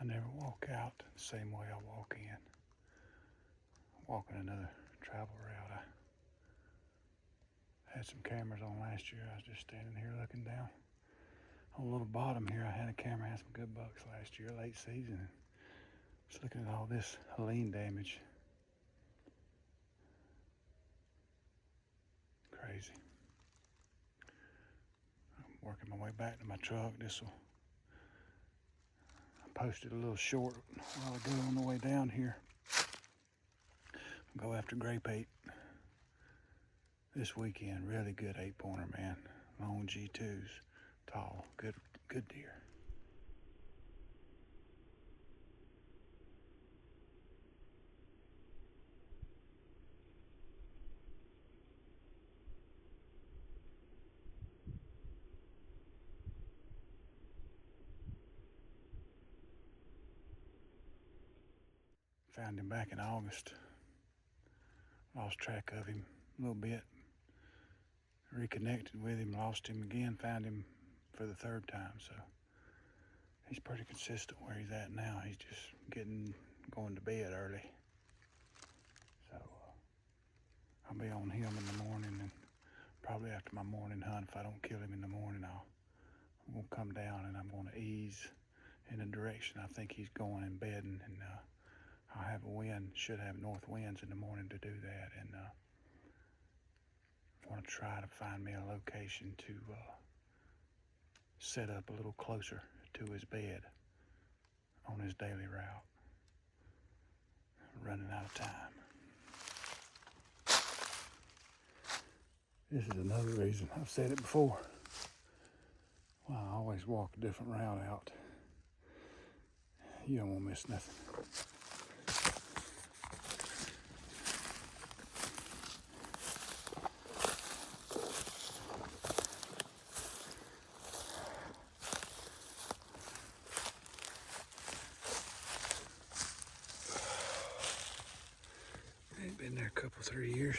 I never walk out the same way I walk in. Walking another travel route. I had some cameras on last year. I was just standing here looking down. On the little bottom here, I had a camera, had some good bucks last year, late season. Just looking at all this lean damage. Crazy. I'm working my way back to my truck. I posted a little short a while ago on the way down here. Go after grape 8 this weekend. Really good 8-pointer, man. Long G2s, tall, good deer. Found him back in August. Lost track of him a little bit. Reconnected with him, lost him again, found him for the third time. So he's pretty consistent where he's at now. He's just going to bed early. So I'll be on him in the morning, and probably after my morning hunt, if I don't kill him in the morning, I'm gonna come down and I'm gonna ease in the direction I think he's going and bedding, and I'll have a wind, should have north winds in the morning to do that, and I want to try to find me a location to set up a little closer to his bed on his daily route. I'm running out of time. This is another reason, I've said it before, why I always walk a different route out. You don't want to miss nothing. Ain't been there a couple, 3 years.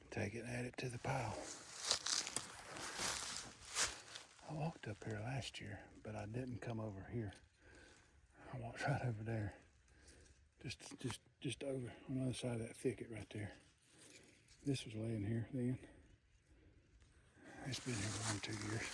Take it and add it to the pile. I walked up here last year, but I didn't come over here. I walked right over there. Just over on the other side of that thicket right there. This was laying here then. It's been here 1 or 2 years.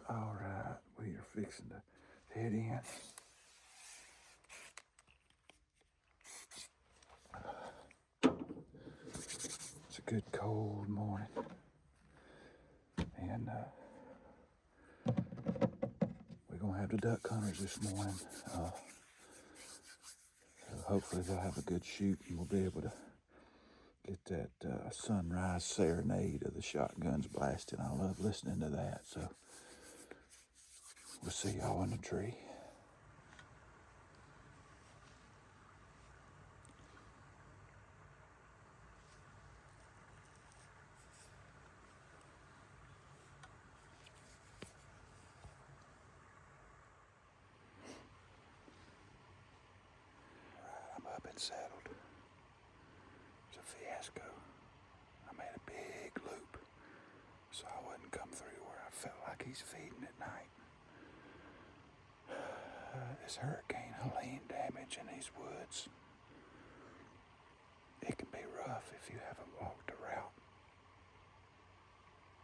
All right. We are fixing to head in. It's a good cold morning. And we're going to have the duck hunters this morning. So hopefully they'll have a good shoot and we'll be able to get that sunrise serenade of the shotguns blasting. I love listening to that. So we'll see y'all in the tree. I'm up and saddled. It's a fiasco. I made a big loop so I wouldn't come through where I felt like he's feeding at night. This Hurricane Helene damage in these woods, it can be rough if you haven't walked a route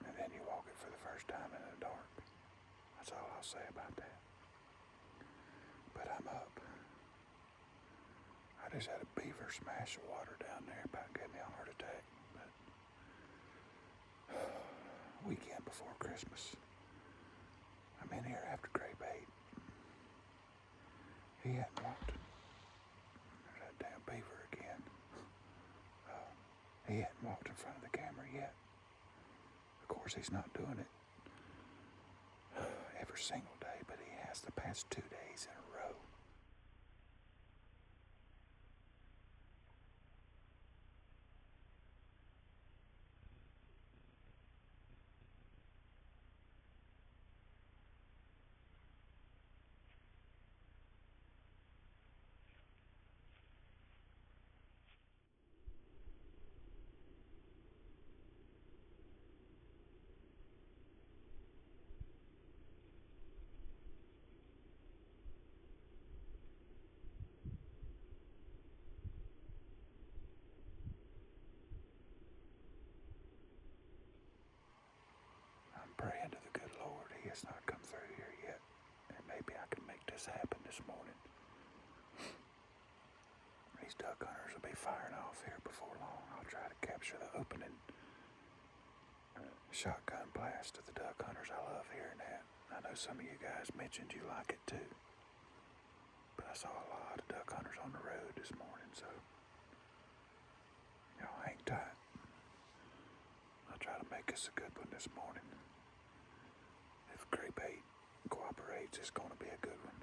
and then you walk it for the first time in the dark. That's all I'll say about that. But I'm up. I just had a beaver smash the water down there, about gave me a heart attack. But weekend before Christmas, I'm in here after grape 8. He hadn't walked. There's that damn beaver again. He hadn't walked in front of the camera yet. Of course, he's not doing it every single day, but he has the past 2 days in a row. I'm praying to the good Lord he has not come through here yet, and maybe I can make this happen this morning. These duck hunters will be firing off here before long. I'll try to capture the opening shotgun blast of the duck hunters. I love hearing that. I know some of you guys mentioned you like it too, but I saw a lot of duck hunters on the road this morning, so y'all hang tight. I'll try to make us a good one this morning. If Gray Bait cooperates, it's going to be a good one.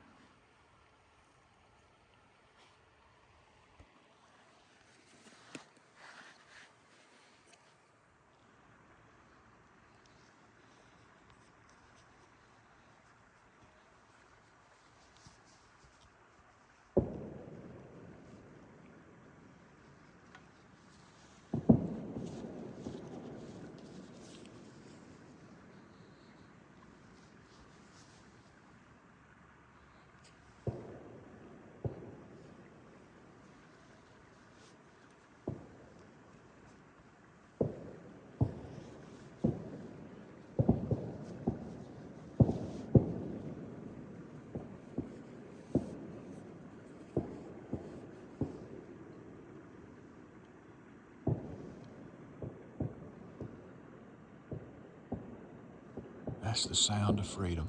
That's the sound of freedom.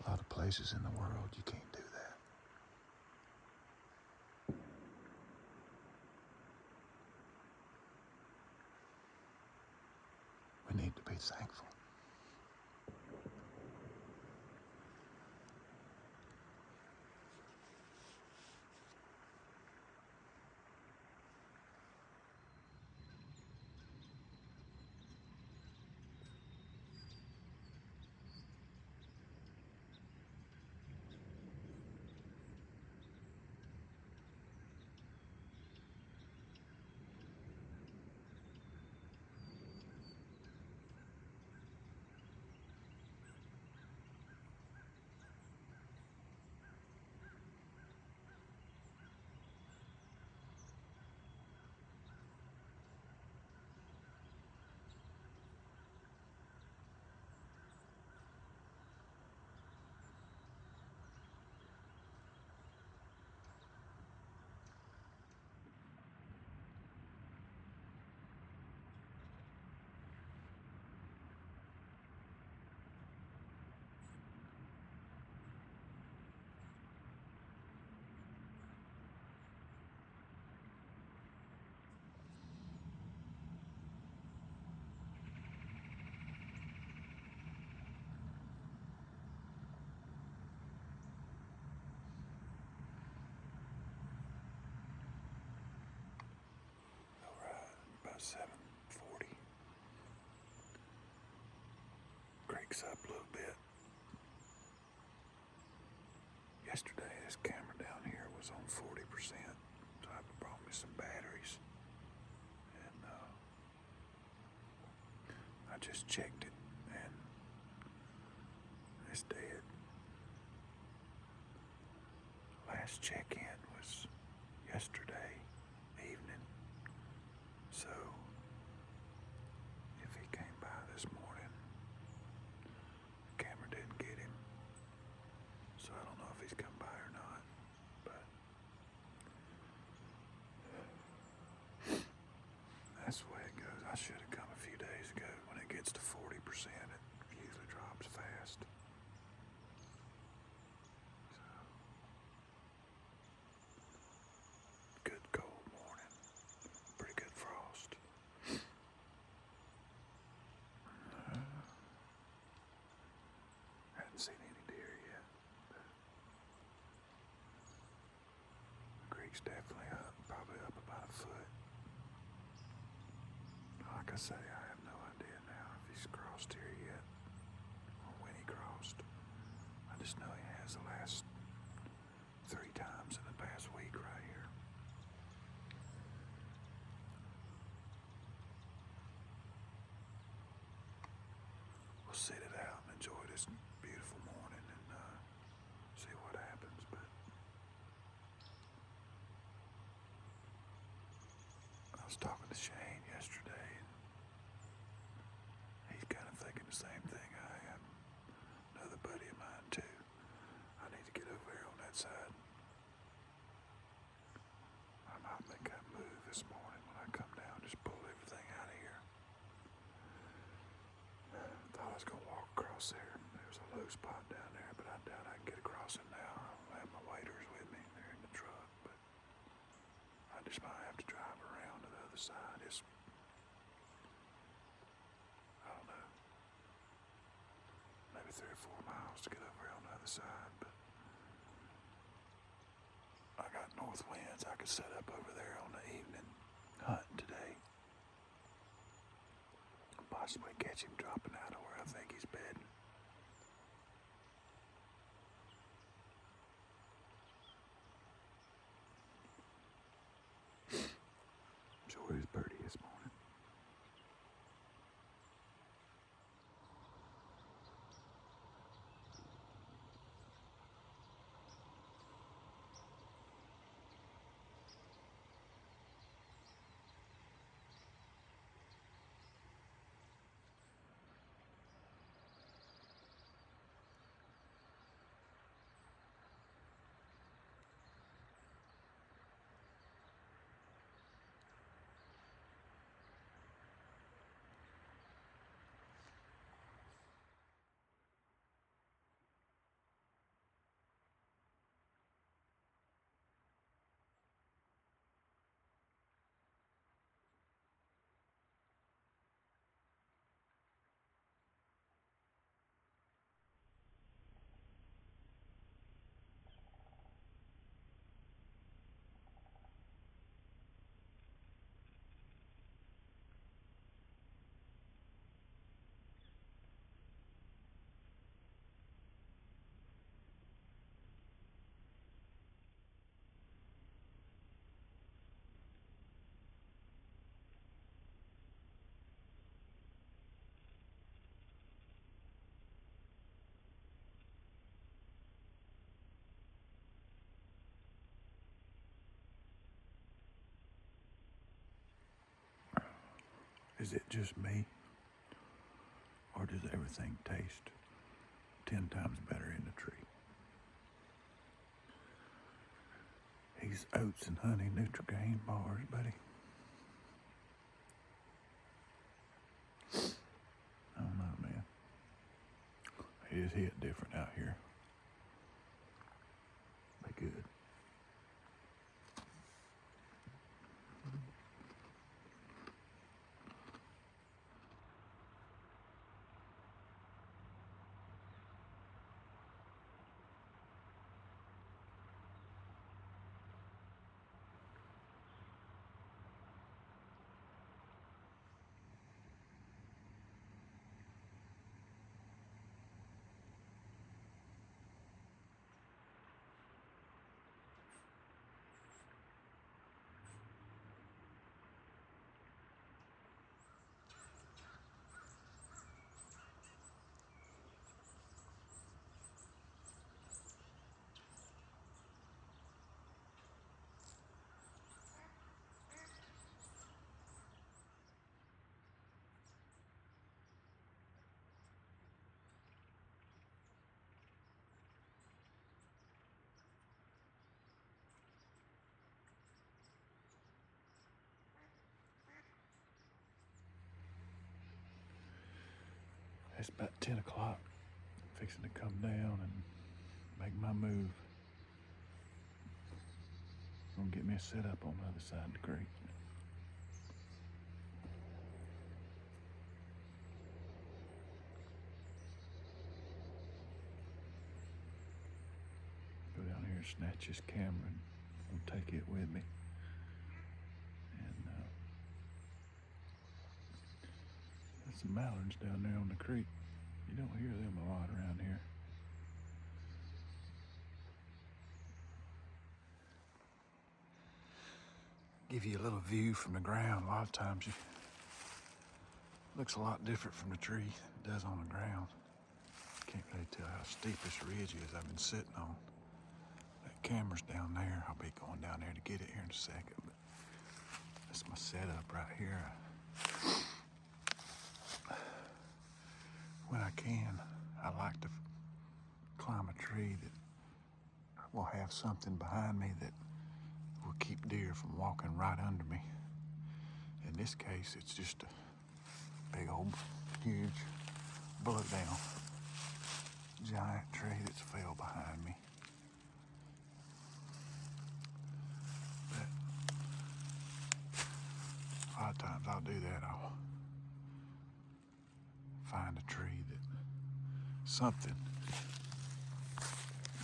A lot of places in the world you can't do that. We need to be thankful. About 7:40. Cranks up a little bit. Yesterday, this camera down here was on 40%, so I brought me some batteries, and I just checked it, and it's dead. Last check-in was yesterday evening, so if he came by this morning, the camera didn't get him, so I don't know if he's come by or not, but That's the way it goes. I should have come a few days ago. When it gets to 40%, it usually drops fast. So, good cold morning. Pretty good frost. Hadn't seen any deer yet. The creek's definitely up, probably up about a foot. Like I say, I have no idea now if he's crossed here yet, or when he crossed. I just know he has the last 3 times in the past week right here. We'll sit it out and enjoy this beautiful morning and see what happens. But I was talking to Shane yesterday, and he's kind of thinking the same thing I am. Another buddy of mine too. I need to get over there on that side. I might make that move this morning when I come down, just pull everything out of here. Thought I was going to walk across there. There's a low spot down there, but I doubt I can get across it now. I don't have my waders with me. They're in the truck, but I just might have to drive around to the other side. It's, I don't know, maybe 3 or 4 miles to get over here on the other side, but I got north winds. I could set up over there on the evening hunt today. Possibly catch him dropping out of where I think he's bedding. Sure is birdie this morning. Is it just me? Or does everything taste 10 times better in the tree? He's oats and honey Nutrigrain bars, buddy. I don't know, man. It is hit different out here. But good. It's about 10 o'clock. Fixing to come down and make my move. Gonna get me a setup on the other side of the creek. Go down here and snatch this camera and I'll take it with me. And there's some mallards down there on the creek. You don't hear them a lot around here. Give you a little view from the ground. A lot of times it looks a lot different from the tree than it does on the ground. Can't really tell how steep this ridge is I've been sitting on. That camera's down there. I'll be going down there to get it here in a second. But that's my setup right here. When I can, I like to climb a tree that will have something behind me that will keep deer from walking right under me. In this case, it's just a big old, huge, bullet down giant tree that's fell behind me. But a lot of times I'll do that. I'll find a tree that something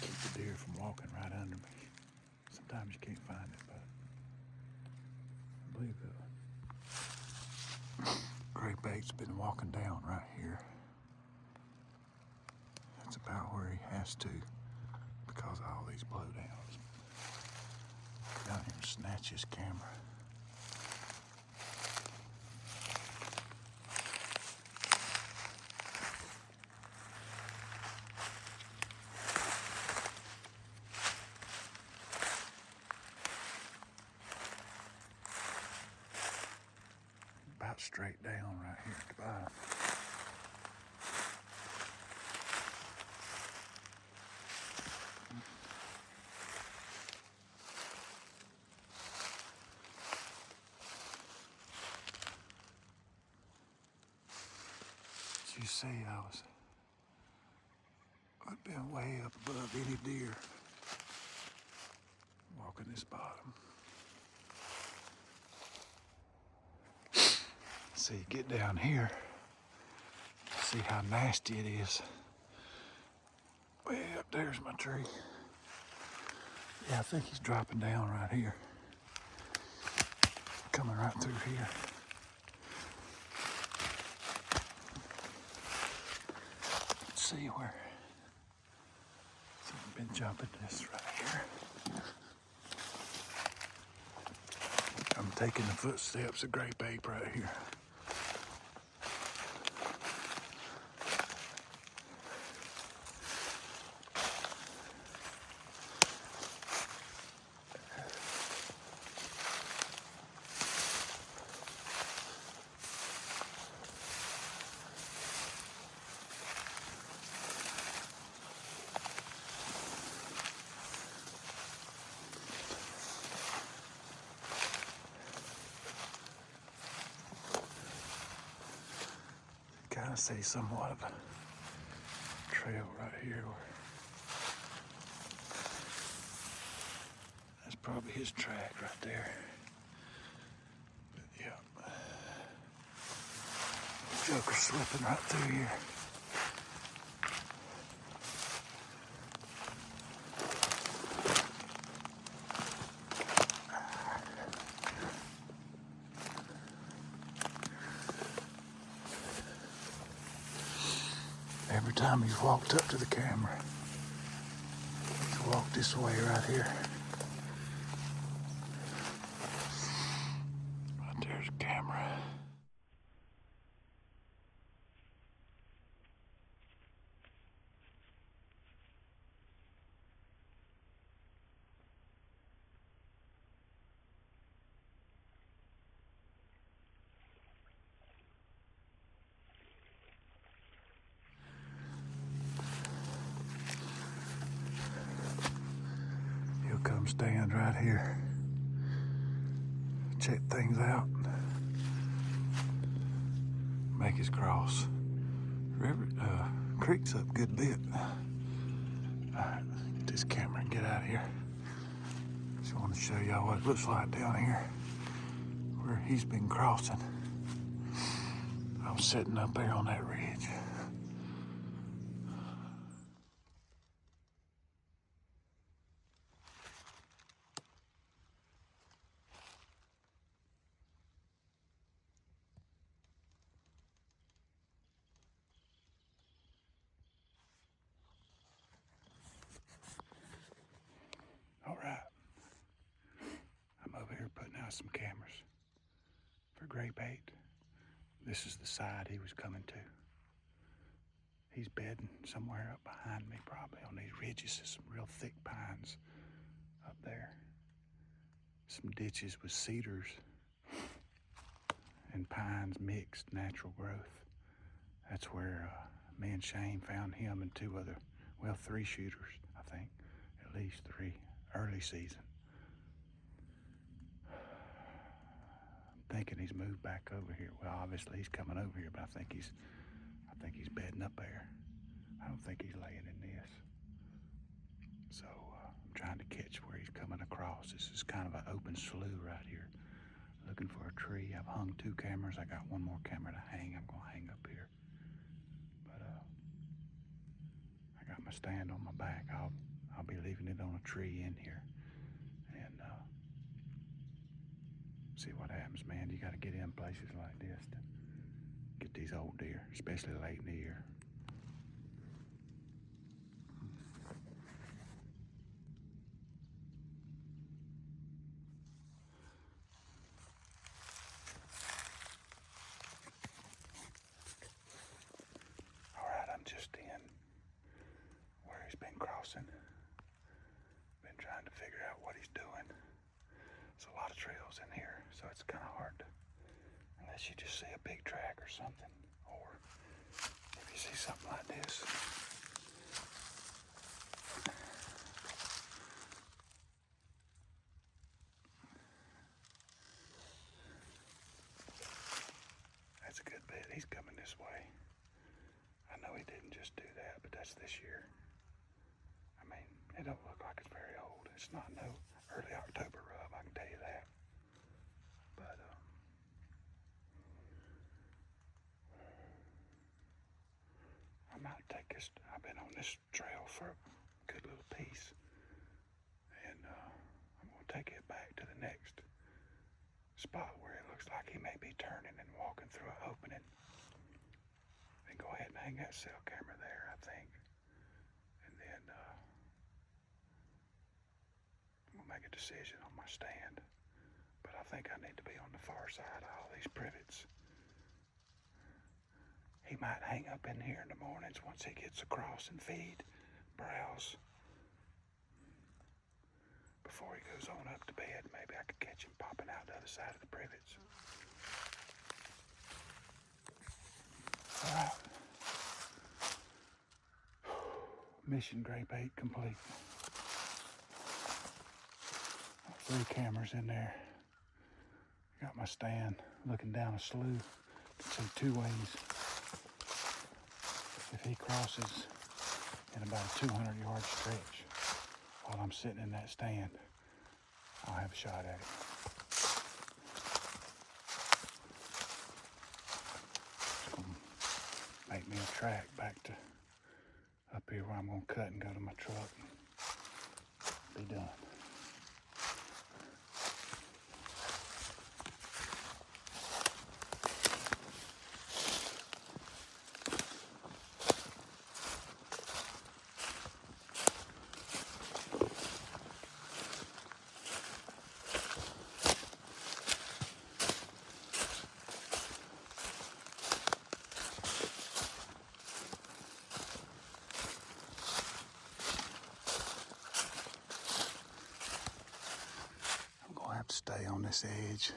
keep the deer from walking right under me. Sometimes you can't find it, but I believe the gray bait's been walking down right here. That's about where he has to because of all these blowdowns. Go down here and snatch his camera. About straight down right here at the bottom. As you see, I've been way up above any deer walking this bottom. See, get down here, see how nasty it is. Way up there's my tree. Yeah, I think he's dropping down right here. Coming right through here. Let's see where. So I've been jumping this right here. I'm taking the footsteps of gray babe right here. Kind of see somewhat of a trail right here. That's probably his track right there. But yeah, Joker's slipping right through here. Every time he's walked up to the camera, he's walked this way right here. Right there's a camera. Come stand right here, check things out, make his cross. Creek's up a good bit. Alright, let's get this camera and get out of here. Just want to show y'all what it looks like down here where he's been crossing. I'm sitting up there on that ridge. Alright, I'm over here putting out some cameras for gray bait. This is the side he was coming to. He's bedding somewhere up behind me, probably on these ridges. There's some real thick pines up there. Some ditches with cedars and pines mixed, natural growth. That's where me and Shane found him and three shooters, I think, at least three, early season. I'm thinking he's moved back over here. Well, obviously he's coming over here, but I think he's bedding up there. I don't think he's laying in this. So I'm trying to catch where he's coming across. This is kind of an open slough right here. Looking for a tree. I've hung 2 cameras. I got one more camera to hang. I'm gonna hang up here. But I got my stand on my back. I'll be leaving it on a tree in here. And see what happens, man. You gotta get in places like this to get these old deer, especially late in the year. Just in where he's been crossing. Been trying to figure out what he's doing. There's a lot of trails in here, so it's kind of hard to, unless you just see a big track or something, or if you see something like this. That's a good bit. He's coming this way. I know he didn't just do that, but that's this year. I mean, it don't look like it's very old. It's not no early October rub, I can tell you that. But I might take this. I've been on this trail for a good little piece, and I'm gonna take it back to the next spot where it looks like he may be turning and walking through an opening. And go ahead and hang that cell camera there, I think. And then I'm gonna make a decision on my stand. But I think I need to be on the far side of all these privets. He might hang up in here in the mornings once he gets across and feed, browse. Before he goes on up to bed, maybe I could catch him popping out the other side of the privets. All right. Mission gray bait complete. 3 cameras in there. Got my stand looking down a slough. Can see 2 ways. If he crosses in about a 200-yard stretch while I'm sitting in that stand, I'll have a shot at it. It's gonna make me a track back to up here where I'm gonna cut and go to my truck and be done. Stay on this edge.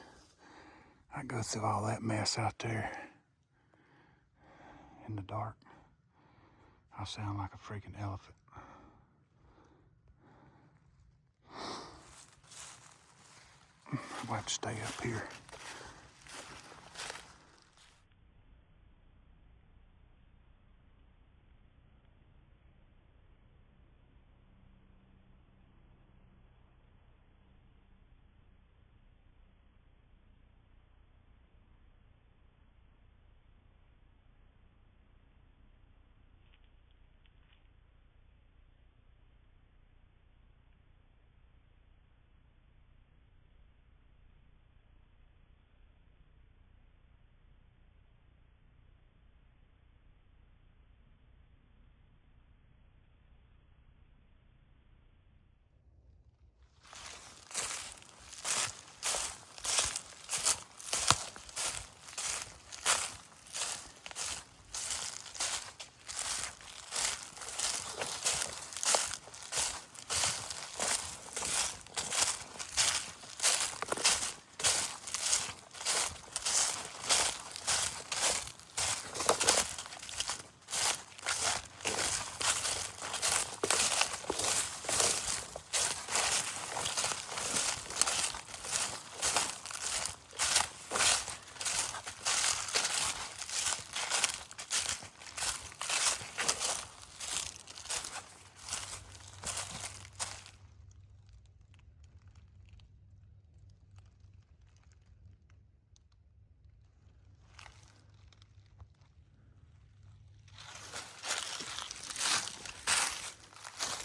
I go through all that mess out there in the dark. I'll sound like a freaking elephant. I'll have to stay up here.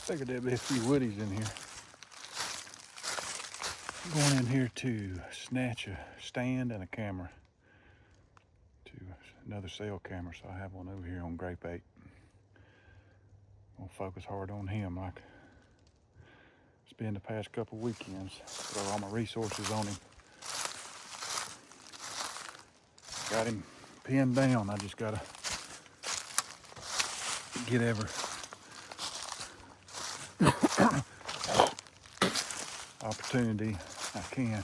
Figured there'd be a few woodies in here. I'm going in here to snatch a stand and a camera. Another cell camera, so I have one over here on Grape 8. I'll focus hard on him like it's been the past couple weekends. Throw all my resources on him. Got him pinned down. I just gotta get every opportunity I can.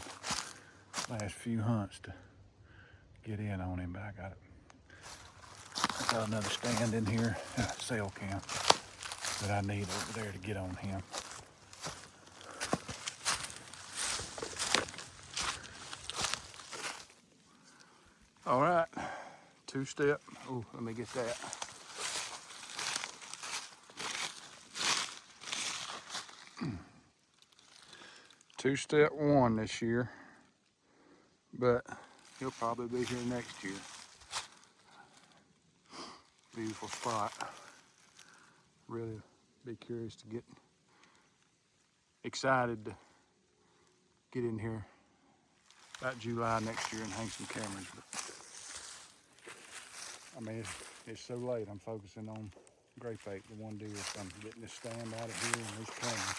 Last few hunts to get in on him, but I got another stand in here, a cell cam that I need over there to get on him. All right, two-step. Oh, let me get that. Two-step one this year, but he'll probably be here next year. Beautiful spot. Really be curious to get excited to get in here about July next year and hang some cameras. But I mean, it's so late. I'm focusing on Grape 8, the one deer. So I'm getting this stand out of here and these cameras.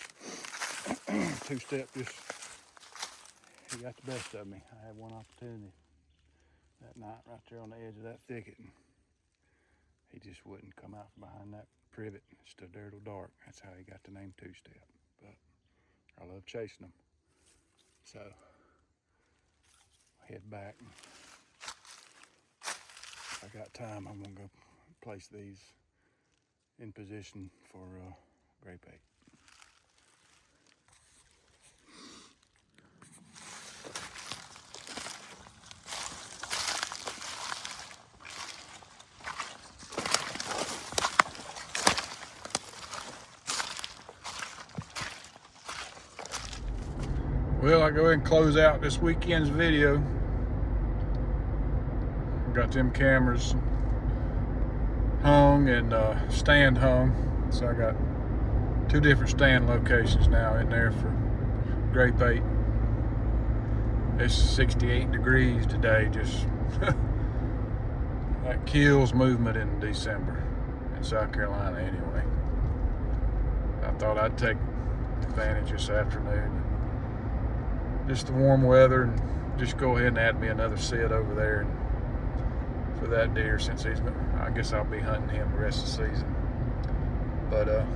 Two-step just, he got the best of me. I had one opportunity that night right there on the edge of that thicket. And he just wouldn't come out from behind that privet. It stood there till dark. That's how he got the name Two-Step. But I love chasing them. So I'll head back. If I got time, I'm gonna go place these in position for Grape 8. Well, I'll go ahead and close out this weekend's video. Got them cameras hung and stand hung. So I got two different stand locations now in there for Grape 8. It's 68 degrees today, just that kills movement in December in South Carolina anyway. I thought I'd take advantage this afternoon. Just the warm weather, and just go ahead and add me another sit over there and for that deer, since I guess I'll be hunting him the rest of the season. But there's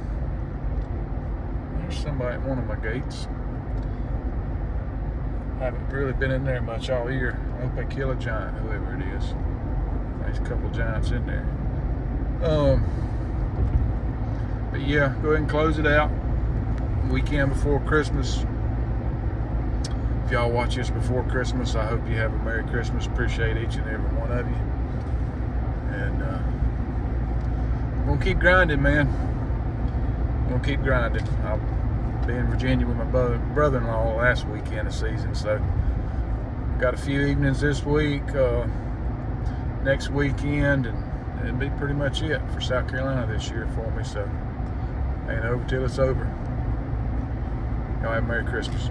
somebody at one of my gates. Haven't really been in there much all year. I hope I kill a giant, whoever it is. There's a couple of giants in there. But yeah, go ahead and close it out. Weekend before Christmas. If y'all watch this before Christmas, I hope you have a Merry Christmas. Appreciate each and every one of you. And I'm gonna keep grinding, man. I'm gonna keep grinding. I'll be in Virginia with my brother-in-law last weekend of season, so got a few evenings this week, next weekend, and it'll be pretty much it for South Carolina this year for me. So ain't over till it's over. Y'all have a Merry Christmas.